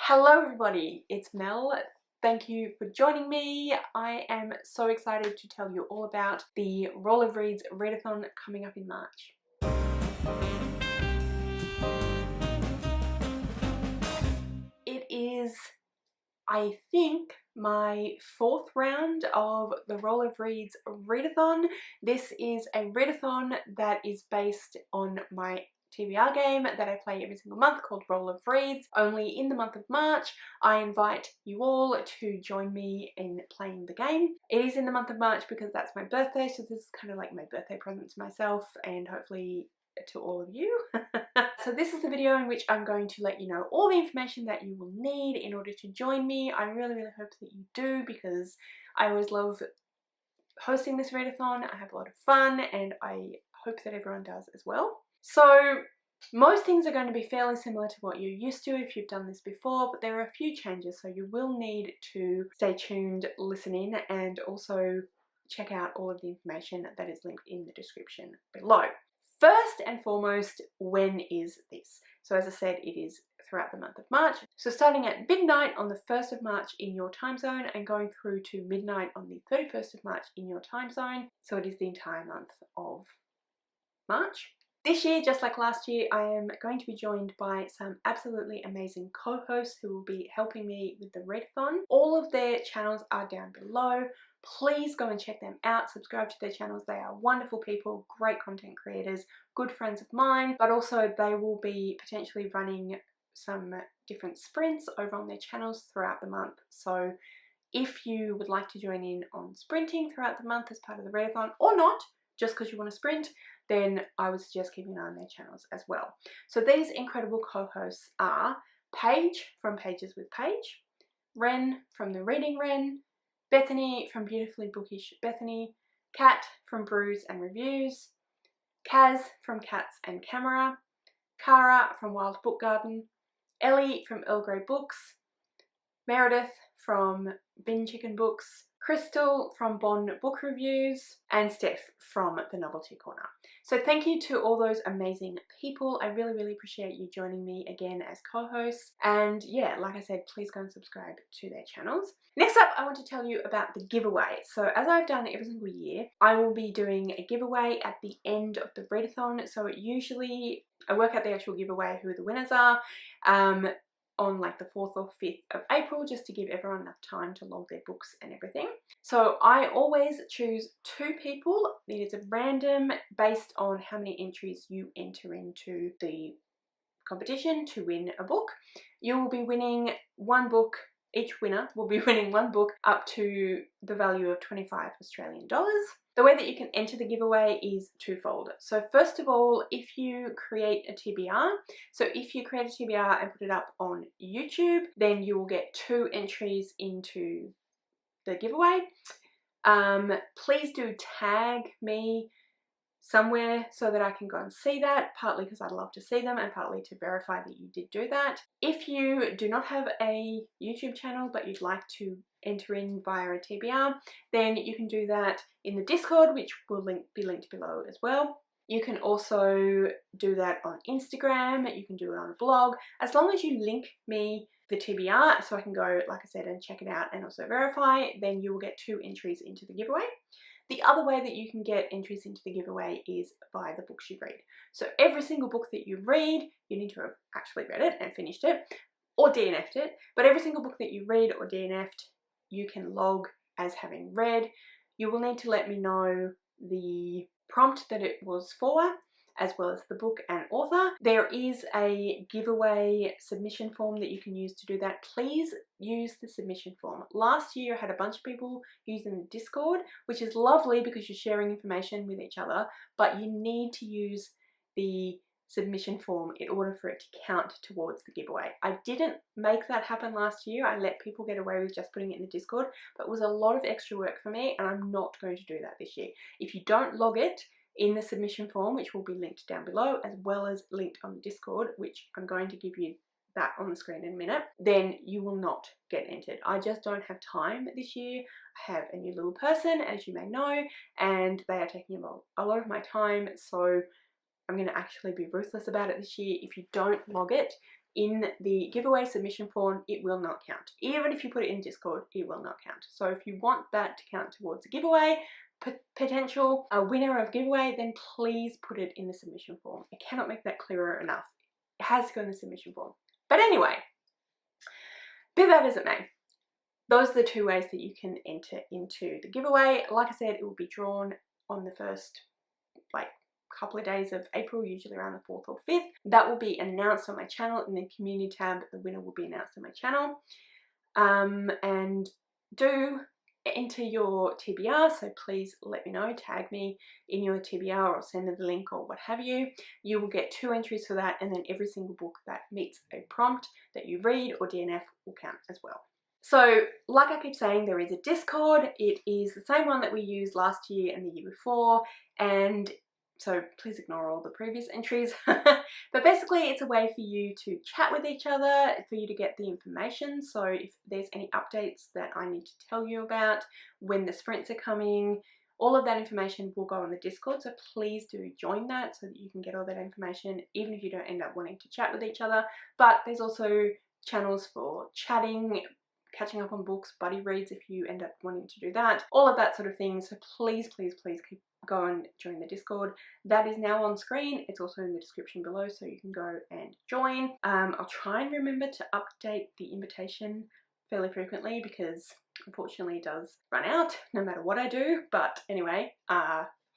Hello everybody, it's Mel. Thank you for joining me. I am so excited to tell you all about the Roll of Reads Readathon coming up in March. It is, I think, my fourth round of the Roll of Reads Readathon. This is a readathon that is based on my TBR game that I play every single month called Roll of Reads. Only in the month of March, I invite you all to join me in playing the game. It is in the month of March because that's my birthday, so this is kind of like my birthday present to myself and hopefully to all of you. So this is the video in which I'm going to let you know all the information that you will need in order to join me. I really hope that you do, because I always love hosting this readathon. I have a lot of fun and I hope that everyone does as well. So most things are going to be fairly similar to what you're used to if you've done this before, but there are a few changes, so you will need to stay tuned, listen in, and also check out all of the information that is linked in the description below. First and foremost, when is this? So as I said, it is throughout the month of March. So starting at midnight on the 1st of March in your time zone and going through to midnight on the 31st of March in your time zone. So it is the entire month of March. This year, just like last year, I am going to be joined by some absolutely amazing co-hosts who will be helping me with the readathon. All of their channels are down below. Please go and check them out, subscribe to their channels. They are wonderful people, great content creators, good friends of mine, but also they will be potentially running some different sprints over on their channels throughout the month. So if you would like to join in on sprinting throughout the month as part of the readathon, or not, just because you want to sprint, then I would suggest keeping an eye on their channels as well. So these incredible co-hosts are Paige from Pages with Paige, Ren from The Reading Ren, Bethany from Beautifully Bookish Bethany, Kat from Brews and Reviews, Kaz from Cats and Camera, Cara from Wild Book Garden, Ellie from Earl Grey Books, Meredith from Bin Chicken Books, Crystal from Bon Book Reviews, and Steph from The Novelty Corner. So thank you to all those amazing people. I really appreciate you joining me again as co-hosts. And yeah, like I said, please go and subscribe to their channels. Next up, I want to tell you about the giveaway. So as I've done every single year, I will be doing a giveaway at the end of the readathon. So usually I work out the actual giveaway, who the winners are, on like the 4th or 5th of April, just to give everyone enough time to log their books and everything. So I always choose 2 people. It is a random based on how many entries you enter into the competition to win a book. You will be winning one book. Each winner will be winning one book up to the value of 25 Australian dollars. The way that you can enter the giveaway is twofold. So first of all, if you create a TBR, so if you create a TBR and put it up on YouTube, then you will get 2 entries into the giveaway. Please do tag me somewhere so that I can go and see that, partly because I'd love to see them and partly to verify that you did do that. If you do not have a YouTube channel but you'd like to enter in via a TBR, then you can do that in the Discord, which will be linked below as well. You can also do that on Instagram, you can do it on a blog, as long as you link me the TBR so I can go, like I said, and check it out and also verify, then you will get 2 entries into the giveaway. The other way that you can get entries into the giveaway is via the books you read. So every single book that you read, you need to have actually read it and finished it, or DNF'd it, but every single book that you read or DNF'd, you can log as having read. You will need to let me know the prompt that it was for, as well as the book and author. There is a giveaway submission form that you can use to do that. Please use the submission form. Last year I had a bunch of people using the Discord, which is lovely because you're sharing information with each other, but you need to use the submission form in order for it to count towards the giveaway. I didn't make that happen last year. I let people get away with just putting it in the Discord, but it was a lot of extra work for me, and I'm not going to do that this year. If you don't log it in the submission form, which will be linked down below, as well as linked on the Discord, which I'm going to give you that on the screen in a minute, then you will not get entered. I just don't have time this year. I have a new little person, as you may know, and they are taking a lot of my time, so I'm going to actually be ruthless about it this year. If you don't log it, in the giveaway submission form, it will not count. Even if you put it in Discord, it will not count. So if you want that to count towards a giveaway, potential winner of giveaway, then please put it in the submission form. I cannot make that clearer enough. It has to go in the submission form. But anyway, be that as it may, those are the two ways that you can enter into the giveaway. Like I said, it will be drawn on the first couple of days of April, usually around the 4th or 5th. That will be announced on my channel in the community tab. The winner will be announced on my channel. And do enter your TBR, so please let me know, tag me in your TBR or send me the link or what have you. You will get 2 entries for that, and then every single book that meets a prompt that you read or DNF will count as well. So like I keep saying, there is a Discord. It is the same one that we used last year and the year before, and so please ignore all the previous entries. But basically it's a way for you to chat with each other, for you to get the information. So if there's any updates that I need to tell you about, when the sprints are coming, all of that information will go on the Discord. So please do join that so that you can get all that information, even if you don't end up wanting to chat with each other. But there's also channels for chatting, catching up on books, buddy reads if you end up wanting to do that, all of that sort of thing. So please go and join the Discord. That is now on screen. It's also in the description below, so you can go and join. I'll try and remember to update the invitation fairly frequently, because unfortunately it does run out no matter what I do. But anyway,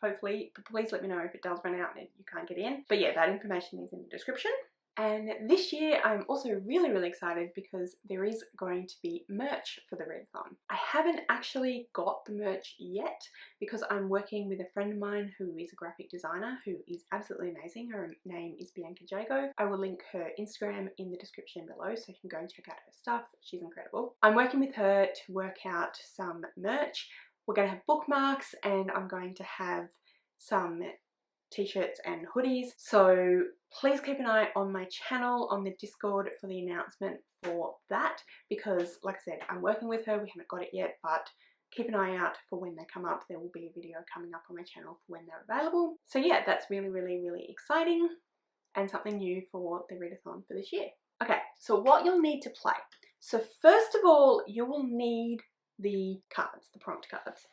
hopefully, please let me know if it does run out and you can't get in. But yeah, that information is in the description. And this year I'm also really excited because there is going to be merch for the readathon. I haven't actually got the merch yet because I'm working with a friend of mine who is a graphic designer who is absolutely amazing. Her name is Bianca Jago. I will link her Instagram in the description below so you can go and check out her stuff. She's incredible. I'm working with her to work out some merch. We're going to have bookmarks, and I'm going to have some t-shirts and hoodies. So please keep an eye on my channel, on the Discord, for the announcement for that, because like I said, I'm working with her. We haven't got it yet, but keep an eye out for when they come up. There will be a video coming up on my channel for when they're available. So yeah, that's really exciting and something new for the readathon for this year. Okay, so what you'll need to play. So first of all, you will need the cards, the prompt cards.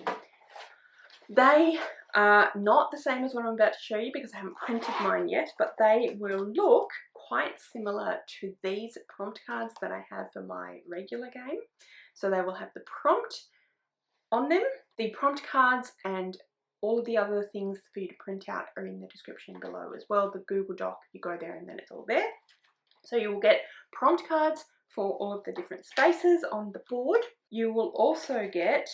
They are not the same as what I'm about to show you because I haven't printed mine yet, but they will look quite similar to these prompt cards that I have for my regular game. So they will have the prompt on them. The prompt cards and all of the other things for you to print out are in the description below as well. The Google Doc, you go there and then it's all there. So you will get prompt cards for all of the different spaces on the board. You will also get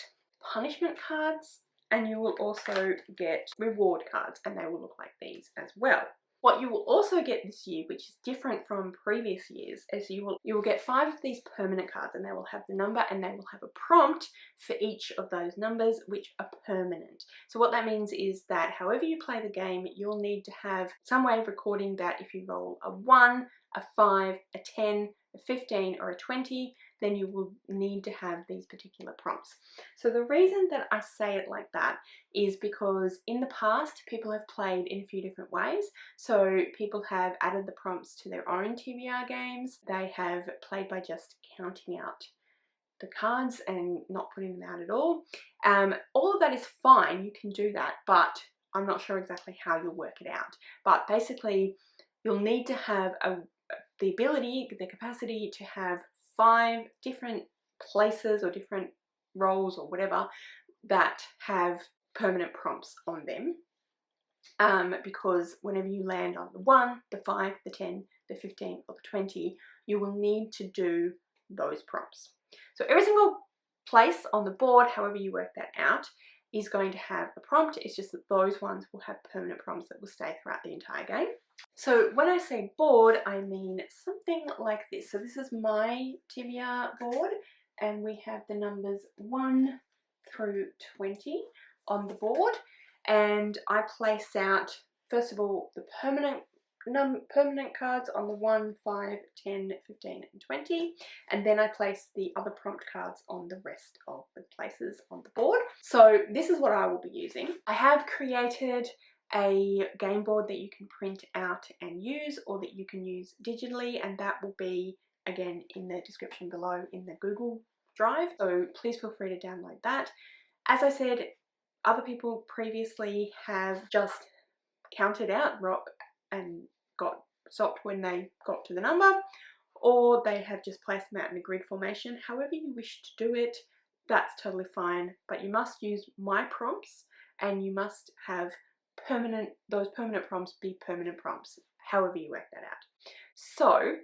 punishment cards, and you will also get reward cards, and they will look like these as well. What you will also get this year, which is different from previous years, is you will get 5 of these permanent cards, and they will have the number and they will have a prompt for each of those numbers, which are permanent. So what that means is that however you play the game, you'll need to have some way of recording that if you roll a 1, a 5, a 10, a 15 or a 20, then you will need to have these particular prompts. So the reason that I say it like that is because in the past people have played in a few different ways. So people have added the prompts to their own TBR games. They have played by just counting out the cards and not putting them out at all. All of that is fine, you can do that, but I'm not sure exactly how you'll work it out. But basically you'll need to have the ability, the capacity to have 5 different places or different roles or whatever that have permanent prompts on them. Because whenever you land on the 1, the 5, the 10, the 15 or the 20, you will need to do those prompts. So every single place on the board, however you work that out, is going to have a prompt. It's just that those ones will have permanent prompts that will stay throughout the entire game. So when I say board, I mean something like this. So this is my TBR board, and we have the numbers 1 through 20 on the board, and I place out first of all the permanent cards on the 1, 5, 10, 15 and 20, and then I place the other prompt cards on the rest of the places on the board. So this is what I will be using. I have created a game board that you can print out and use, or that you can use digitally, and that will be again in the description below in the Google Drive, so please feel free to download that. As I said, other people previously have just counted out rock and got stopped when they got to the number, or they have just placed them out in a grid formation. However you wish to do it, that's totally fine, but you must use my prompts, and you must have those permanent prompts be permanent prompts, however you work that out. So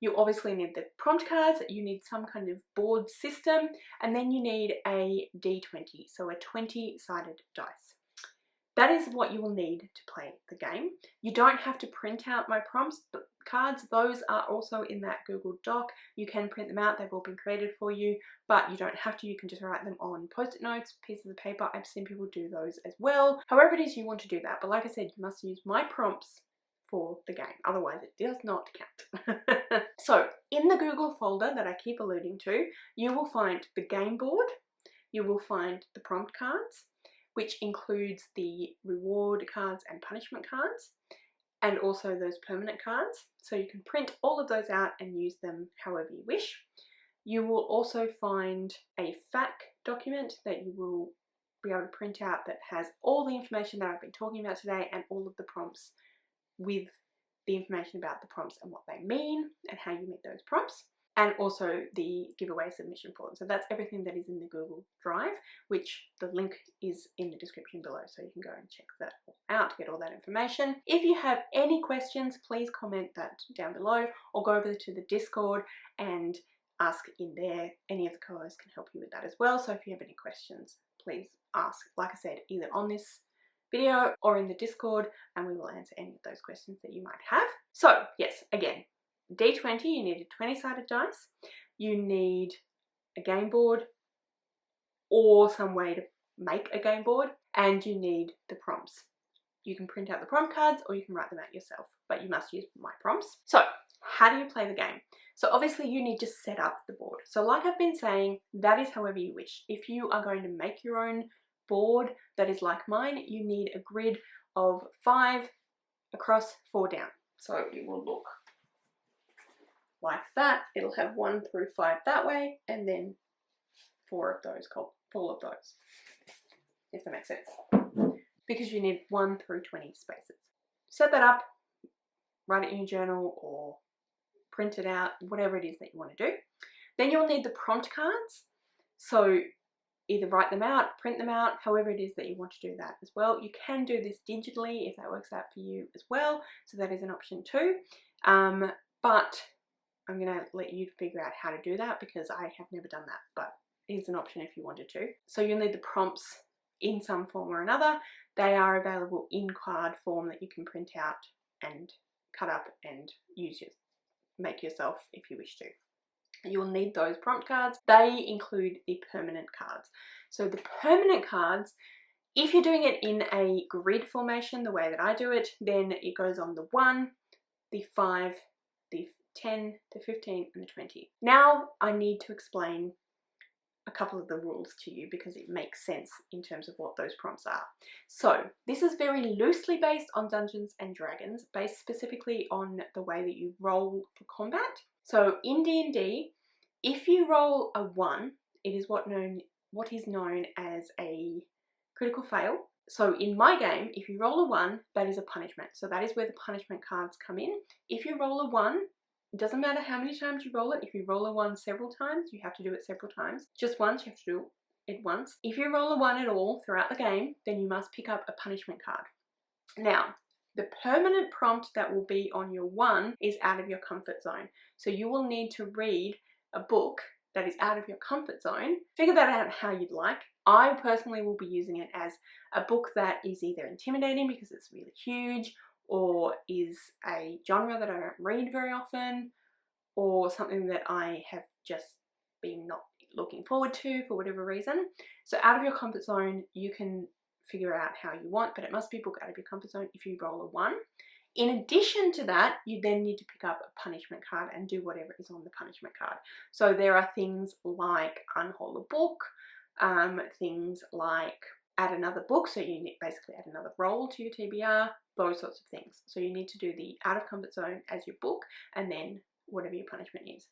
you obviously need the prompt cards, you need some kind of board system, and then you need a D20, so a 20-sided dice. That is what you will need to play the game. You don't have to print out my prompts cards. Those are also in that Google Doc. You can print them out. They've all been created for you, but you don't have to. You can just write them on Post-it notes, pieces of paper. I've seen people do those as well. However it is you want to do that. But like I said, you must use my prompts for the game. Otherwise, it does not count. So in the Google folder that I keep alluding to, you will find the game board. You will find the prompt cards, which includes the reward cards and punishment cards, and also those permanent cards. So you can print all of those out and use them however you wish. You will also find a FAQ document that you will be able to print out that has all the information that I've been talking about today, and all of the prompts with the information about the prompts and what they mean and how you make those prompts, and also the giveaway submission form. So that's everything that is in the Google Drive, which the link is in the description below, so you can go and check that out, get all that information. If you have any questions, please comment that down below, or go over to the Discord and ask in there. Any of the co-hosts can help you with that as well. So if you have any questions, please ask, like I said, either on this video or in the Discord, and we will answer any of those questions that you might have. So yes, again, D20, you need a 20-sided dice, you need a game board or some way to make a game board, and you need the prompts. You can print out the prompt cards or you can write them out yourself, but you must use my prompts. So how do you play the game? So obviously you need to set up the board. So like I've been saying, that is however you wish. If you are going to make your own board that is like mine, you need a grid of 5 across, 4 down. So it will look like that. It'll have 1 through 5 that way, and then 4 of those, full of those, if that makes sense, because you need 1 through 20 spaces. Set that up, write it in your journal or print it out, whatever it is that you want to do. Then you'll need the prompt cards, so either write them out, print them out, however it is that you want to do that as well. You can do this digitally if that works out for you as well, so that is an option too, but I'm going to let you figure out how to do that, because I have never done that, but it is an option if you wanted to. So you'll need the prompts in some form or another. They are available in card form that you can print out and cut up and make yourself if you wish to. You'll need those prompt cards. They include the permanent cards. So the permanent cards, if you're doing it in a grid formation the way that I do it, then it goes on the 1, the 5, the 10, the 15 and the 20. Now I need to explain a couple of the rules to you, because it makes sense in terms of what those prompts are. So this is very loosely based on Dungeons and Dragons, based specifically on the way that you roll for combat. So in D&D, if you roll a 1, it is what is known as a critical fail. So in my game, if you roll a 1, that is a punishment. So that is where the punishment cards come in. If you roll a 1, it doesn't matter how many times you roll it. If you roll a 1 several times, you have to do it several times. Just once, you have to do it once. If you roll a 1 at all throughout the game, then you must pick up a punishment card. Now, the permanent prompt that will be on your 1 is out of your comfort zone. So you will need to read a book that is out of your comfort zone. Figure that out how you'd like. I personally will be using it as a book that is either intimidating because it's really huge, or is a genre that I don't read very often, or something that I have just been not looking forward to for whatever reason. So out of your comfort zone, you can figure out how you want, but it must be a book out of your comfort zone if you roll a 1. In addition to that, you then need to pick up a punishment card and do whatever is on the punishment card. So there are things like unhold a book, things like add another book, so you need basically add another roll to your TBR, those sorts of things. So you need to do the out of comfort zone as your book, and then whatever your punishment is.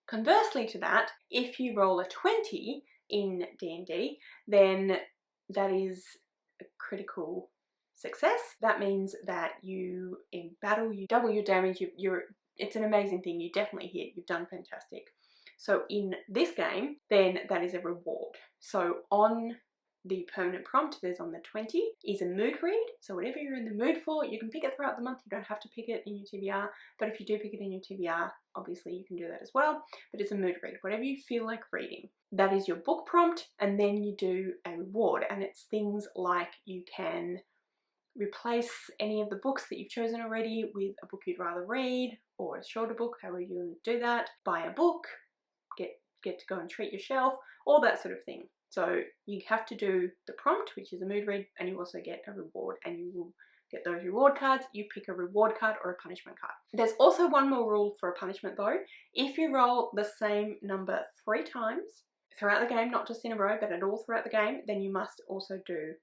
Conversely to that, if you roll a 20 in D&D, then that is a critical success. That means that you, in battle, you double your damage. It's an amazing thing. You definitely hit. You've done fantastic. So in this game, then that is a reward. So on the permanent prompt, there's on the 20 is a mood read. So whatever you're in the mood for, you can pick it throughout the month. You don't have to pick it in your TBR, but if you do pick it in your TBR, obviously you can do that as well. But it's a mood read, whatever you feel like reading. That is your book prompt, and then you do a reward, and it's things like you can replace any of the books that you've chosen already with a book you'd rather read, or a shorter book, however you want to do that. Buy a book, get to go and treat your shelf, all that sort of thing. So you have to do the prompt, which is a mood read, and you also get a reward, and you will get those reward cards. You pick a reward card or a punishment card. There's also one more rule for a punishment though. If you roll the same number 3 times throughout the game, not just in a row, but at all throughout the game, then you must also do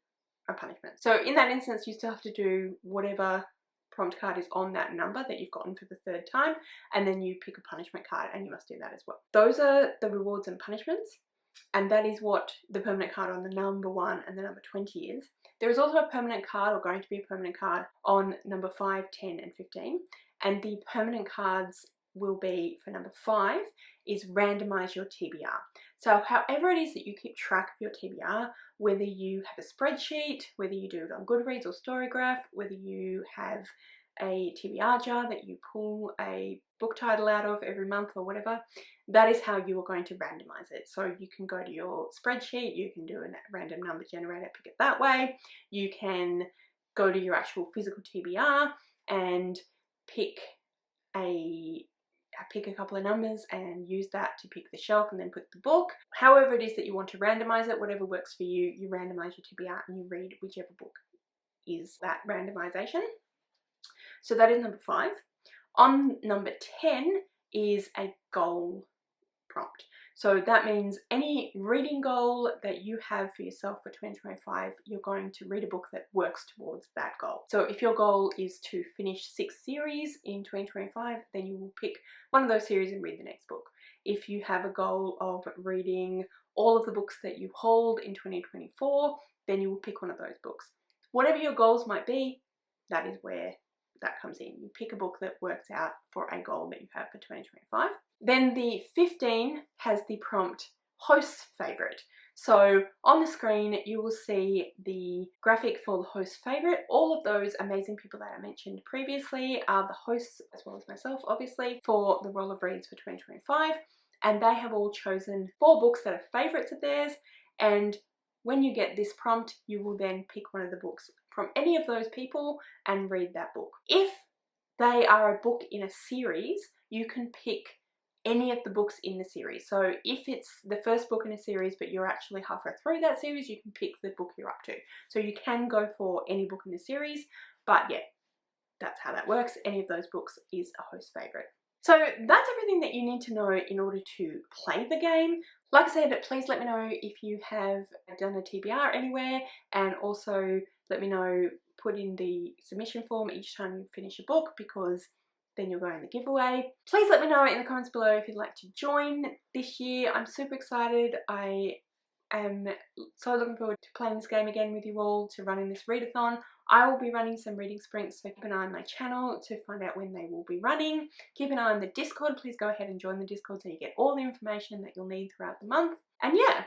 a punishment. So in that instance, you still have to do whatever prompt card is on that number that you've gotten for the 3rd time, and then you pick a punishment card, and you must do that as well. Those are the rewards and punishments, and that is what the permanent card on the number 1 and the number 20 is. There is also a permanent card, or going to be a permanent card, on number 5, 10 and 15, and the permanent cards will be, for number 5, is randomize your TBR. So however it is that you keep track of your TBR, whether you have a spreadsheet, whether you do it on Goodreads or Storygraph, whether you have a TBR jar that you pull a book title out of every month or whatever, that is how you are going to randomize it. So you can go to your spreadsheet, you can do a random number generator, pick it that way. You can go to your actual physical TBR and pick a couple of numbers and use that to pick the shelf and then put the book. However it is that you want to randomize it, whatever works for you, you randomize your TBR and you read whichever book is that randomization. So that is number 5. On number 10 is a goal prompt. So that means any reading goal that you have for yourself for 2025, you're going to read a book that works towards that goal. So if your goal is to finish 6 series in 2025, then you will pick one of those series and read the next book. If you have a goal of reading all of the books that you hold in 2024, then you will pick one of those books. Whatever your goals might be, that is where that comes in. You pick a book that works out for a goal that you have for 2025. Then the 15 has the prompt host's favorite. So on the screen you will see the graphic for the host's favorite. All of those amazing people that I mentioned previously are the hosts, as well as myself obviously, for the Roll of Reads for 2025, and they have all chosen 4 books that are favorites of theirs, and when you get this prompt you will then pick one of the books from any of those people and read that book. If they are a book in a series, you can pick any of the books in the series. So if it's the first book in a series but you're actually halfway through that series, you can pick the book you're up to. So you can go for any book in the series, but yeah, that's how that works. Any of those books is a host favorite. So that's everything that you need to know in order to play the game. Like I said, please let me know if you have done a TBR anywhere, and also let me know, put in the submission form each time you finish a book, because then you'll go in the giveaway. Please let me know in the comments below if you'd like to join this year. I'm super excited. I am so looking forward to playing this game again with you all, to running this readathon. I will be running some reading sprints, so keep an eye on my channel to find out when they will be running. Keep an eye on the Discord. Please go ahead and join the Discord so you get all the information that you'll need throughout the month. And yeah,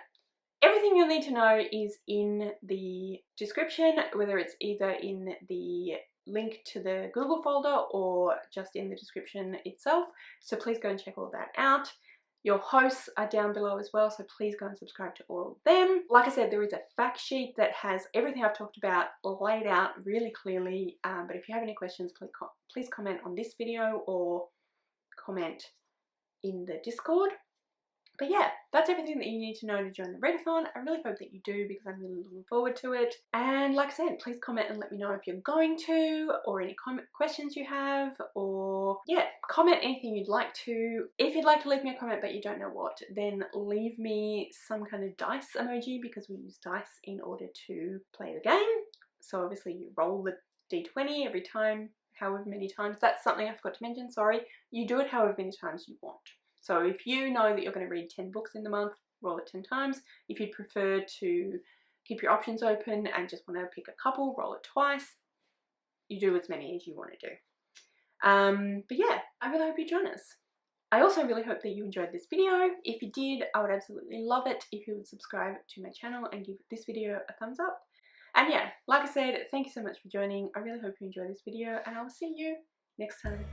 everything you'll need to know is in the description, whether it's either in the link to the Google folder or just in the description itself. So please go and check all that out. Your hosts are down below as well, so please go and subscribe to all of them. Like I said, there is a fact sheet that has everything I've talked about laid out really clearly, but if you have any questions, please comment on this video or comment in the Discord. But yeah, that's everything that you need to know to join the readathon. I really hope that you do because I'm really looking forward to it. And like I said, please comment and let me know if you're going to, or any questions you have, or yeah, comment anything you'd like to. If you'd like to leave me a comment but you don't know what, then leave me some kind of dice emoji, because we use dice in order to play the game. So obviously you roll the d20 every time, however many times. That's something I forgot to mention, sorry. You do it however many times you want. So if you know that you're going to read 10 books in the month, roll it 10 times. If you'd prefer to keep your options open and just want to pick a couple, roll it twice. You do as many as you want to do. But yeah, I really hope you join us. I also really hope that you enjoyed this video. If you did, I would absolutely love it if you would subscribe to my channel and give this video a thumbs up. And yeah, like I said, thank you so much for joining. I really hope you enjoyed this video, and I will see you next time.